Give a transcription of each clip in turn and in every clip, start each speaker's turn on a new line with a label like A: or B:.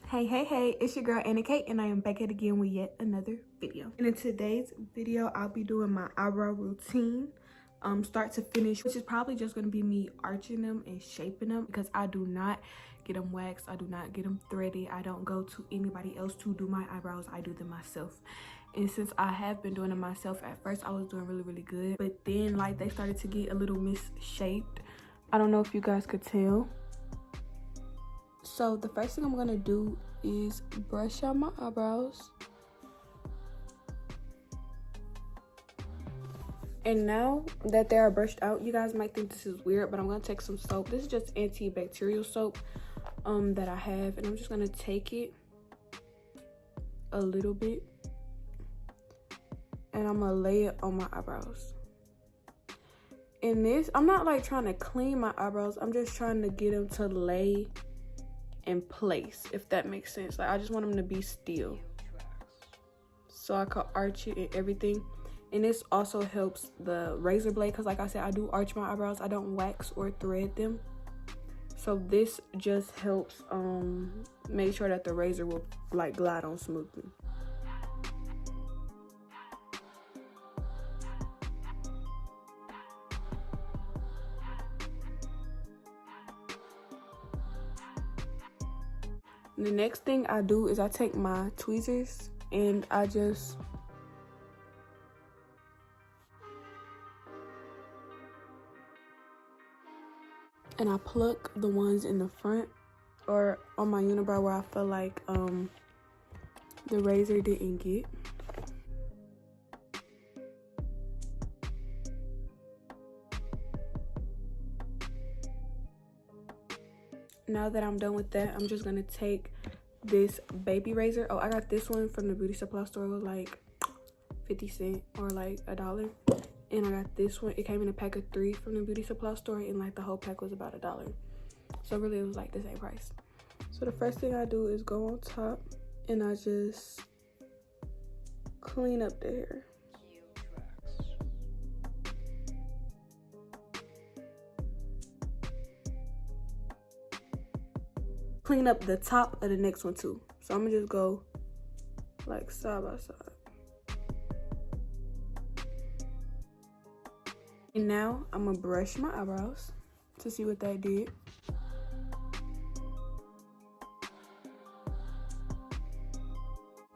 A: Hey, it's your girl Anna Kate, and I am back at again with yet another video. And in today's video, I'll be doing my eyebrow routine, start to finish, which is probably just going to be me arching them and shaping them, because I do not get them waxed, I do not get them threaded, I don't go to anybody else to do my eyebrows, I do them myself. And since I have been doing them myself, at first I was doing really good, but then like they started to get a little misshaped. I don't know if you guys could tell. So the first thing I'm gonna do is brush out my eyebrows. And now that they are brushed out, you guys might think this is weird, but I'm gonna take some soap. This is just antibacterial soap that I have, and I'm just gonna take it a little bit and I'm gonna lay it on my eyebrows. And this, I'm not like trying to clean my eyebrows, I'm just trying to get them to lay in place, if that makes sense. Like I just want them to be still so I could arch it and everything. And this also helps the razor blade, because like I said, I do arch my eyebrows, I don't wax or thread them. So this just helps make sure that the razor will like glide on smoothly. The next thing I do is I take my tweezers and I just pluck the ones in the front or on my unibrow where I feel like the razor didn't get. Now that I'm done with that, I'm just gonna take this baby razor. Oh, I got this one from the beauty supply store. It was like 50 cents or like $1. And I got this one, it came in a pack of 3 from the beauty supply store, and like the whole pack was about $1. So really it was like the same price. So the first thing I do is go on top and I just clean up the hair. Clean up the top of the next one too. So I'm gonna just go like side by side. And now I'm gonna brush my eyebrows to see what that did.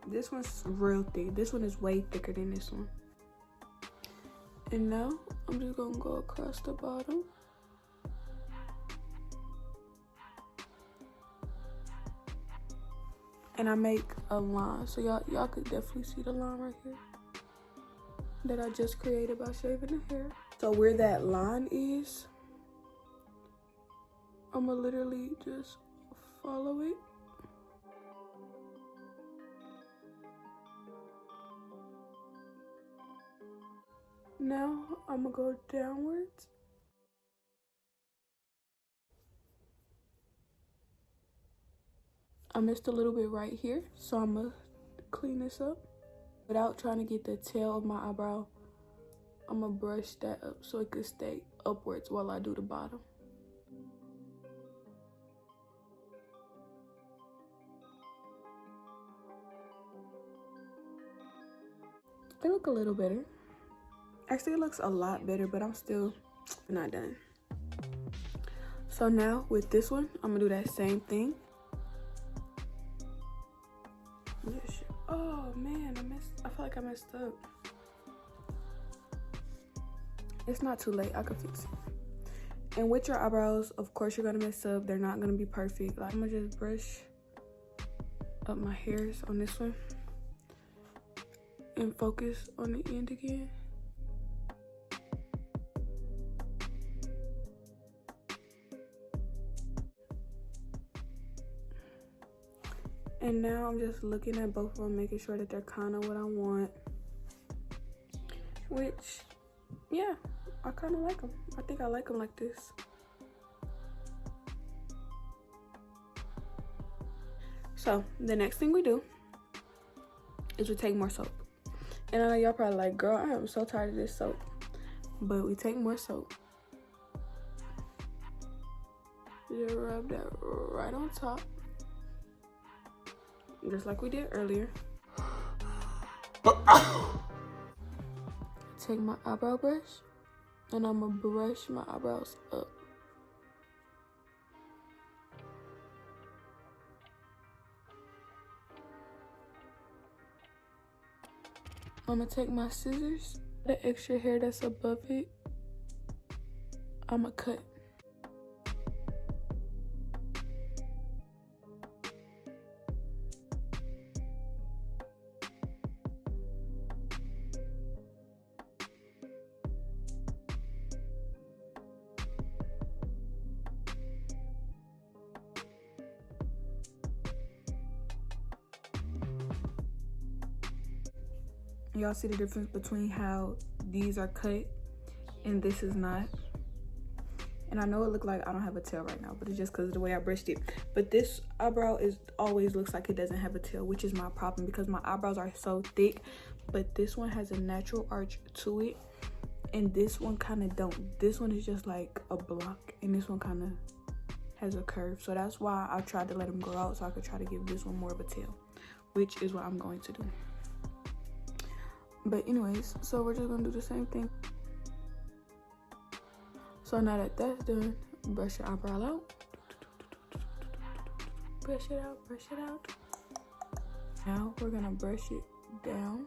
A: This one's real thick. This one is way thicker than this one. And now I'm just gonna go across the bottom. And I make a line, so y'all could definitely see the line right here that I just created by shaving the hair. So where that line is, I'm gonna literally just follow it. Now I'm gonna go downwards. I missed a little bit right here, so I'm gonna clean this up. Without trying to get the tail of my eyebrow, I'm gonna brush that up so it could stay upwards while I do the bottom. They look a little better. Actually, it looks a lot better, but I'm still not done. So now with this one, I'm gonna do that same thing. Oh man, I feel like I messed up. It's not too late, I can fix it. And with your eyebrows, of course you're gonna mess up. They're not gonna be perfect. Like, I'm gonna just brush up my hairs on this one and focus on the end again. And now I'm just looking at both of them, making sure that they're kind of what I want. Which, yeah, I kind of like them. I think I like them like this. So the next thing we do is we take more soap. And I know y'all probably like, girl, I am so tired of this soap. But we take more soap. Just rub that right on top. just like we did earlier. Take my eyebrow brush and I'm gonna brush my eyebrows up. I'm gonna take my scissors, the extra hair that's above it, I'm gonna cut. Y'all see the difference between how these are cut and this is not? And I know it look like I don't have a tail right now, but it's just because of the way I brushed it. But this eyebrow always looks like it doesn't have a tail, which is my problem because my eyebrows are so thick. But this one has a natural arch to it, and this one kind of don't. This one is just like a block, and this one kind of has a curve. So that's why I tried to let them grow out so I could try to give this one more of a tail, which is what I'm going to do. But anyways, so we're just gonna do the same thing. So now that that's done, brush your eyebrow out. Brush it out, brush it out. Now we're gonna brush it down.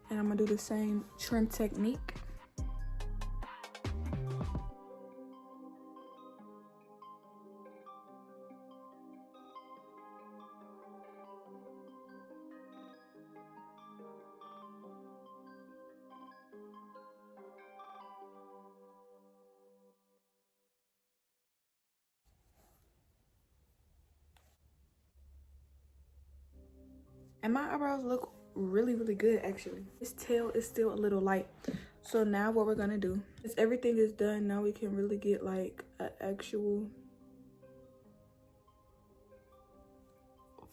A: And I'm gonna do the same trim technique. And my eyebrows look really, really good actually. This tail is still a little light. So now what we're gonna do is everything is done. Now we can really get like an actual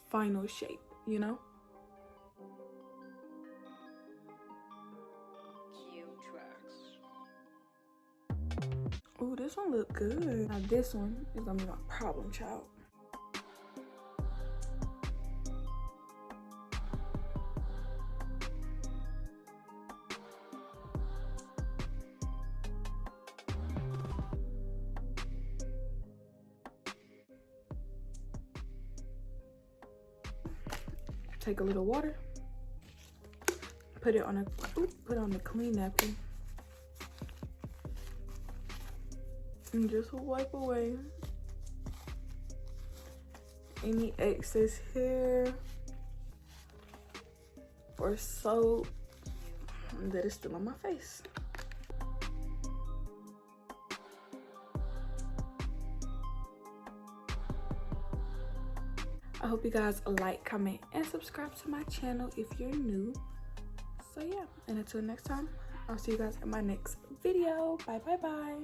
A: final shape, you know? Ooh, this one look good. Now this one is gonna be my problem child. Take a little water, put it on a clean napkin, and just wipe away any excess hair or soap that is still on my face. I hope you guys like, comment, and subscribe to my channel if you're new. So yeah, and until next time, I'll see you guys in my next video. Bye, bye, bye.